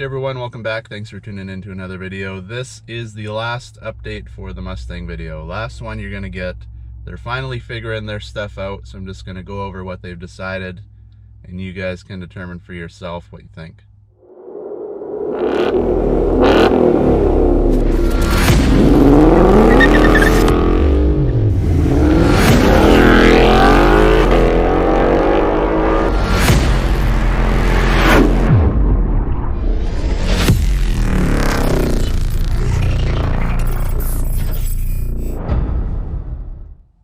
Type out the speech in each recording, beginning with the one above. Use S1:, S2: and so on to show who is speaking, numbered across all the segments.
S1: Hey everyone, welcome back. Thanks for tuning in to another video. This is the last update for the Mustang video. Last one you're gonna get. They're finally figuring their stuff out, so I'm just gonna go over what they've decided and you guys can determine for yourself what you think.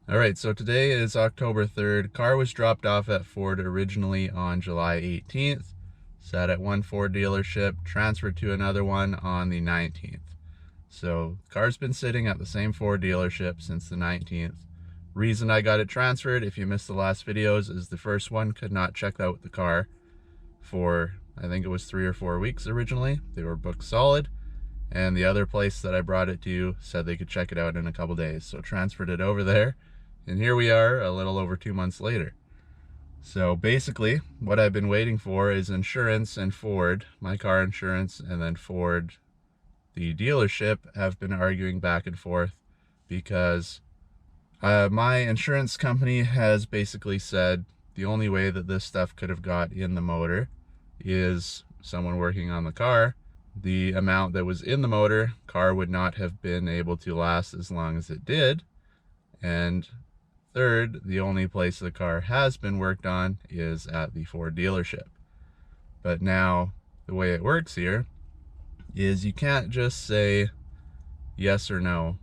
S1: Alright, so today is October 3rd. Car was dropped off at Ford originally on July 18th. Sat at one Ford dealership, transferred to another one on the 19th. So, car's been sitting at the same Ford dealership since the 19th. Reason I got it transferred, if you missed the last videos, is the first one could not check out the car for, I think it was 3 or 4 weeks originally. They were booked solid. And the other place that I brought it to said they could check it out in a couple days. So transferred it over there. And here we are a little over 2 months later. So basically what I've been waiting for is insurance and Ford, my car insurance, and then Ford, the dealership, have been arguing back and forth because my insurance company has basically said the only way that this stuff could have got in the motor is someone working on the car. The amount that was in the motor, car would not have been able to last as long as it did. And third, the only place the car has been worked on is at the Ford dealership. But now, the way it works here is you can't just say yes or no,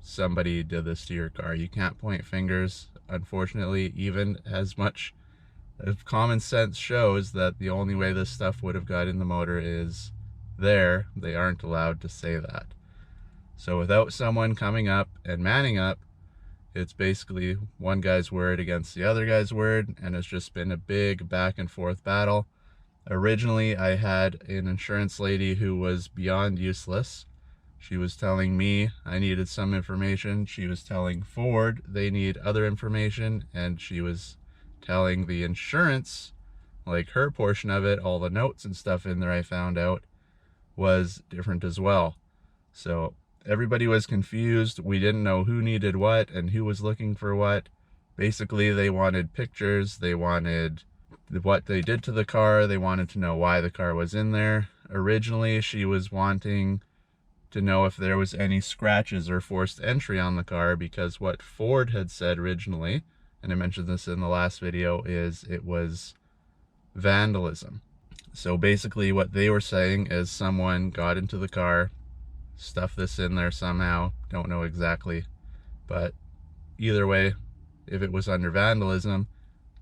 S1: somebody did this to your car. You can't point fingers. Unfortunately, even as much as common sense shows that the only way this stuff would have got in the motor is there, they aren't allowed to say that. So without someone coming up and manning up, it's basically one guy's word against the other guy's word, and it's just been a big back and forth battle. Originally, I had an insurance lady who was beyond useless. She was telling me I needed some information. She was telling Ford they need other information, and she was telling the insurance, like her portion of it, all the notes and stuff in there I found out was different as well. So everybody was confused. We didn't know who needed what and who was looking for what. Basically, they wanted pictures. They wanted what they did to the car. They wanted to know why the car was in there. Originally, she was wanting to know if there was any scratches or forced entry on the car, because what Ford had said originally, and I mentioned this in the last video, is it was vandalism. So basically what they were saying is someone got into the car, stuff this in there somehow, don't know exactly, but either way, if it was under vandalism,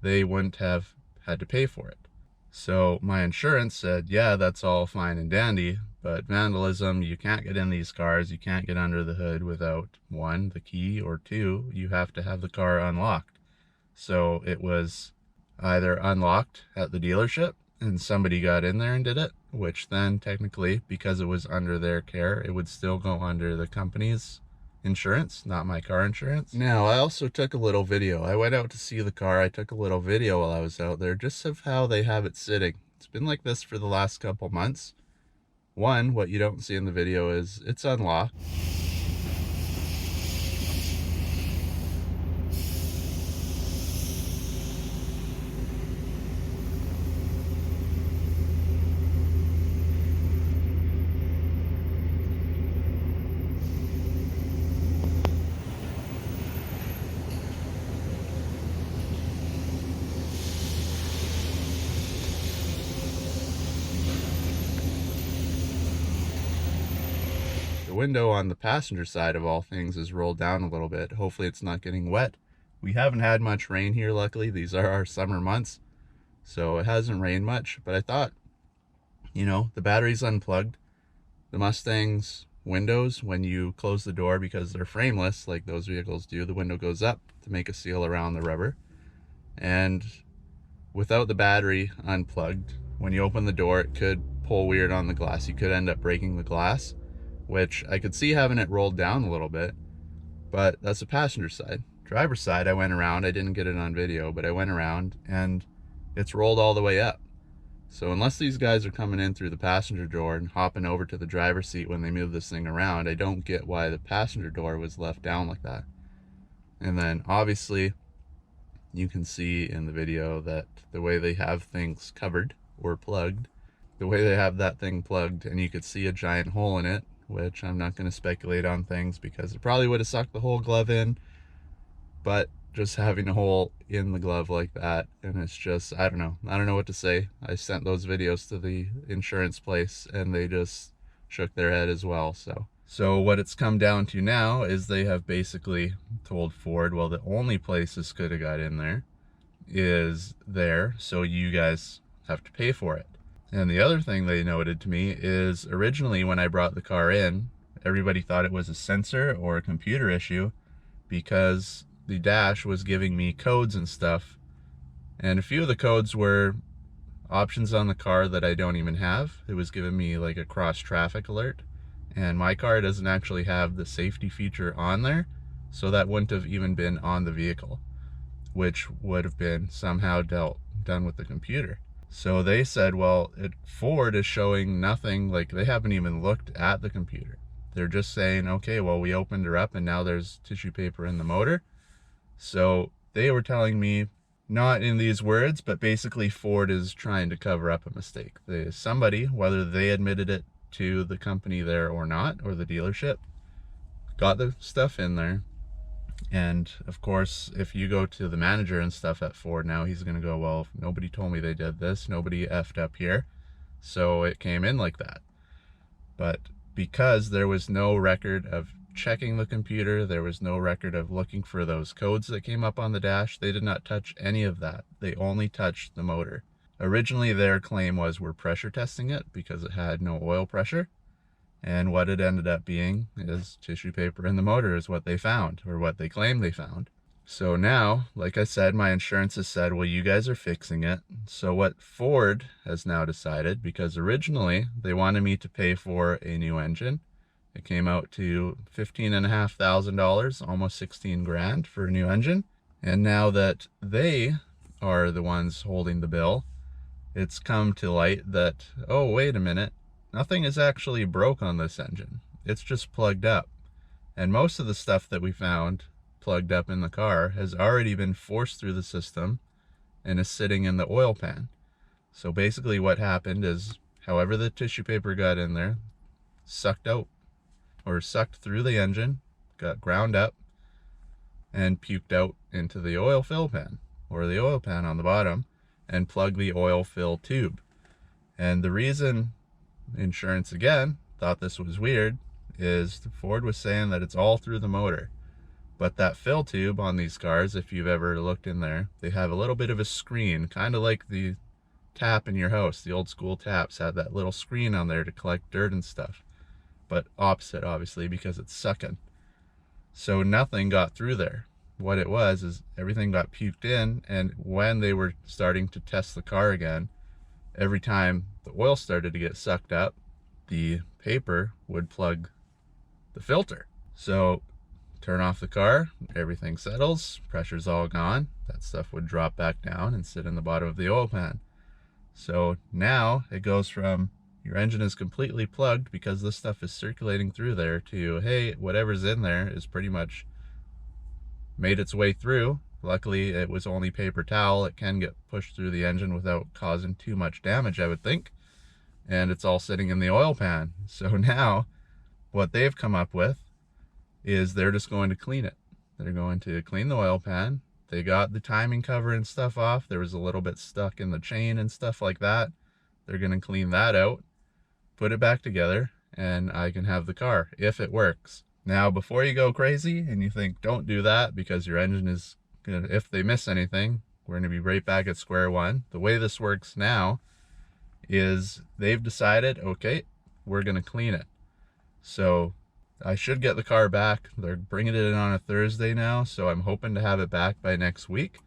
S1: they wouldn't have had to pay for it. So my insurance said, yeah, that's all fine and dandy, but vandalism, you can't get in these cars, you can't get under the hood without, one, the key, or two, you have to have the car unlocked. So it was either unlocked at the dealership and somebody got in there and did it, which then technically, because it was under their care, it would still go under the company's insurance, not my car insurance. Now, I also took a little video. I went out to see the car. I took a little video while I was out there, just of how they have it sitting. It's been like this for the last couple months. One, what you don't see in the video is it's unlocked. The window on the passenger side of all things is rolled down a little bit. Hopefully it's not getting wet. We haven't had much rain here, luckily. These are our summer months, so it hasn't rained much. But I thought, you know, the battery's unplugged. The Mustang's windows, when you close the door, because they're frameless like those vehicles do, the window goes up to make a seal around the rubber. And without the battery unplugged, when you open the door, it could pull weird on the glass. You could end up breaking the glass, which I could see having it rolled down a little bit, but that's the passenger side. Driver's side, I went around, I didn't get it on video, but I went around and it's rolled all the way up. So unless these guys are coming in through the passenger door and hopping over to the driver's seat when they move this thing around, I don't get why the passenger door was left down like that. And then obviously you can see in the video that the way they have things covered or plugged, the way they have that thing plugged, and you could see a giant hole in it, which I'm not going to speculate on things because it probably would have sucked the whole glove in, but just having a hole in the glove like that, and it's just, I don't know what to say. I sent those videos to the insurance place and they just shook their head as well. So what it's come down to now is they have basically told Ford, well, the only place this could have got in there is there, so you guys have to pay for it. And the other thing they noted to me is originally when I brought the car in, everybody thought it was a sensor or a computer issue because the dash was giving me codes and stuff, and a few of the codes were options on the car that I don't even have. It was giving me like a cross traffic alert, and my car doesn't actually have the safety feature on there, so that wouldn't have even been on the vehicle, which would have been somehow done with the computer. So they said, well, Ford is showing nothing, like they haven't even looked at the computer. They're just saying, okay, well, we opened her up and now there's tissue paper in the motor. So they were telling me, not in these words, but basically Ford is trying to cover up a mistake. Somebody, whether they admitted it to the company there or not, or the dealership, got the stuff in there. And of course, if you go to the manager and stuff at Ford now, he's going to go, well, nobody told me they did this. Nobody effed up here. So it came in like that. But because there was no record of checking the computer, there was no record of looking for those codes that came up on the dash, they did not touch any of that. They only touched the motor. Originally, their claim was we're pressure testing it because it had no oil pressure. And what it ended up being is tissue paper in the motor is what they found, or what they claim they found. So now, like I said, my insurance has said, well, you guys are fixing it. So what Ford has now decided, because originally they wanted me to pay for a new engine. It came out to $15,500, almost 16 grand for a new engine. And now that they are the ones holding the bill, it's come to light that, oh, wait a minute, nothing is actually broke on this engine. It's just plugged up. And most of the stuff that we found plugged up in the car has already been forced through the system and is sitting in the oil pan. So basically what happened is, however the tissue paper got in there, sucked out, or sucked through the engine, got ground up, and puked out into the oil fill pan, or the oil pan on the bottom, and plugged the oil fill tube. And the reason insurance again thought this was weird is Ford was saying that it's all through the motor. But that fill tube on these cars, if you've ever looked in there, they have a little bit of a screen, kind of like the tap in your house. The old school taps had that little screen on there to collect dirt and stuff. But opposite, obviously, because it's sucking. So nothing got through there. What it was is everything got puked in, and when they were starting to test the car again, every time the oil started to get sucked up, the paper would plug the filter. So turn off the car, everything settles, pressure's all gone, that stuff would drop back down and sit in the bottom of the oil pan. So now it goes from your engine is completely plugged because this stuff is circulating through there to, hey, whatever's in there is pretty much made its way through. Luckily, it was only paper towel. It can get pushed through the engine without causing too much damage, I would think. And it's all sitting in the oil pan. So now what they've come up with is they're just going to clean it. They're going to clean the oil pan. They got the timing cover and stuff off. There was a little bit stuck in the chain and stuff like that. They're going to clean that out, put it back together, and I can have the car if it works. Now, before you go crazy and you think don't do that because your engine is gonna, if they miss anything, we're going to be right back at square one. The way this works now is they've decided, okay, we're going to clean it. So I should get the car back. They're bringing it in on a Thursday now, so I'm hoping to have it back by next week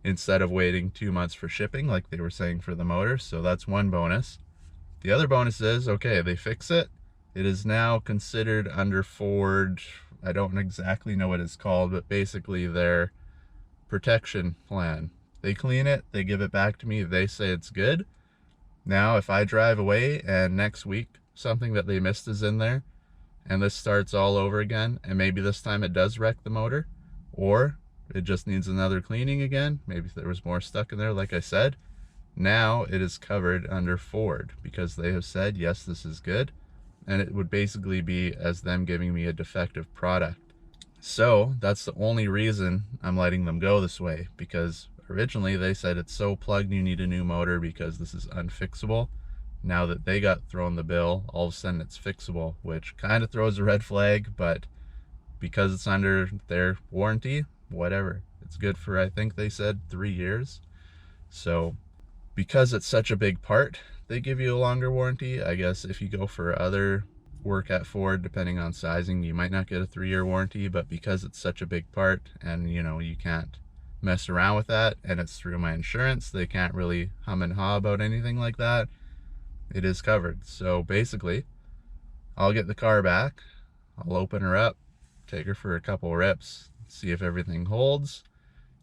S1: instead of waiting 2 months for shipping like they were saying for the motor. So that's one bonus. The other bonus is, okay, they fix it. It is now considered under Ford, I don't exactly know what it's called, but basically their protection plan. They clean it, they give it back to me, they say it's good. Now, if I drive away and next week something that they missed is in there, and this starts all over again, and maybe this time it does wreck the motor, or it just needs another cleaning again, maybe there was more stuck in there like I said, now it is covered under Ford because they have said, yes, this is good, and it would basically be as them giving me a defective product. So that's the only reason I'm letting them go this way, because originally they said it's so plugged you need a new motor because this is unfixable. Now that they got thrown the bill, all of a sudden it's fixable, which kind of throws a red flag, but because it's under their warranty, whatever. It's good for, I think they said 3 years. So because it's such a big part, they give you a longer warranty. I guess if you go for other work at Ford, depending on sizing, you might not get a 3-year warranty, but because it's such a big part and you can't mess around with that, and it's through my insurance, they can't really hum and haw about anything like that. It is covered. So basically, I'll get the car back, I'll open her up, take her for a couple rips, see if everything holds.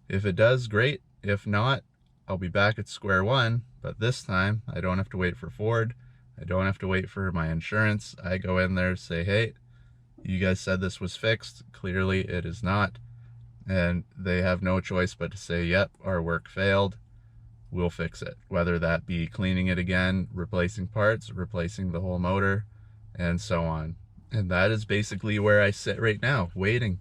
S1: If it does, great. If not, I'll be back at square one, but this time I don't have to wait for Ford. I don't have to wait for my insurance. I go in there, say, hey, you guys said this was fixed. Clearly it is not. And they have no choice but to say, yep, our work failed. We'll fix it. Whether that be cleaning it again, replacing parts, replacing the whole motor, and so on. And that is basically where I sit right now, waiting.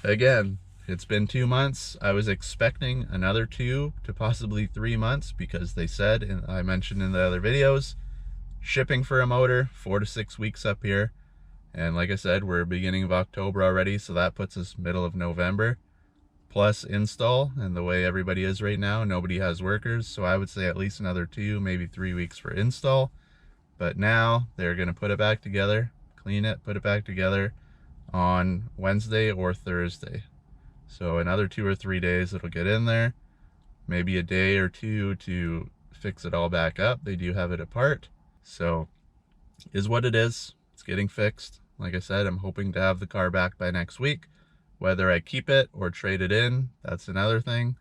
S1: Again, it's been 2 months. I was expecting another 2 to possibly 3 months because they said, and I mentioned in the other videos, shipping for a motor, 4 to 6 weeks up here. And like I said, we're beginning of October already, so that puts us middle of November. Plus install, and the way everybody is right now, nobody has workers, so I would say at least another 2, maybe 3 weeks for install. But now they're going to put it back together, clean it, put it back together on Wednesday or Thursday. So another 2 or 3 days it'll get in there, maybe a day or 2 to fix it all back up. They do have it apart, so is what it is. It's getting fixed. Like I said, I'm hoping to have the car back by next week. Whether I keep it or trade it in, that's another thing.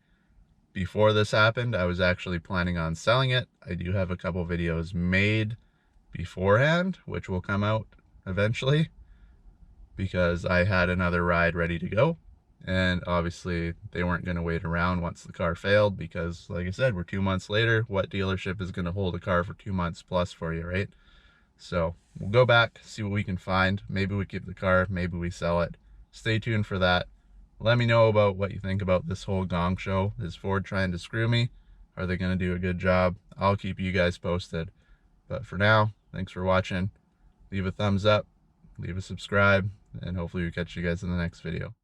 S1: Before this happened, I was actually planning on selling it. I do have a couple videos made beforehand, which will come out eventually, because I had another ride ready to go. And obviously they weren't going to wait around once the car failed, because like I said, we're 2 months later. What dealership is going to hold a car for 2 months plus for you, right? So we'll go back, see what we can find. Maybe we keep the car, maybe we sell it. Stay tuned for that. Let me know about what you think about this whole gong show. Is Ford trying to screw me? Are they going to do a good job? I'll keep you guys posted. But for now, thanks for watching. Leave a thumbs up, leave a subscribe, and hopefully we catch you guys in the next video.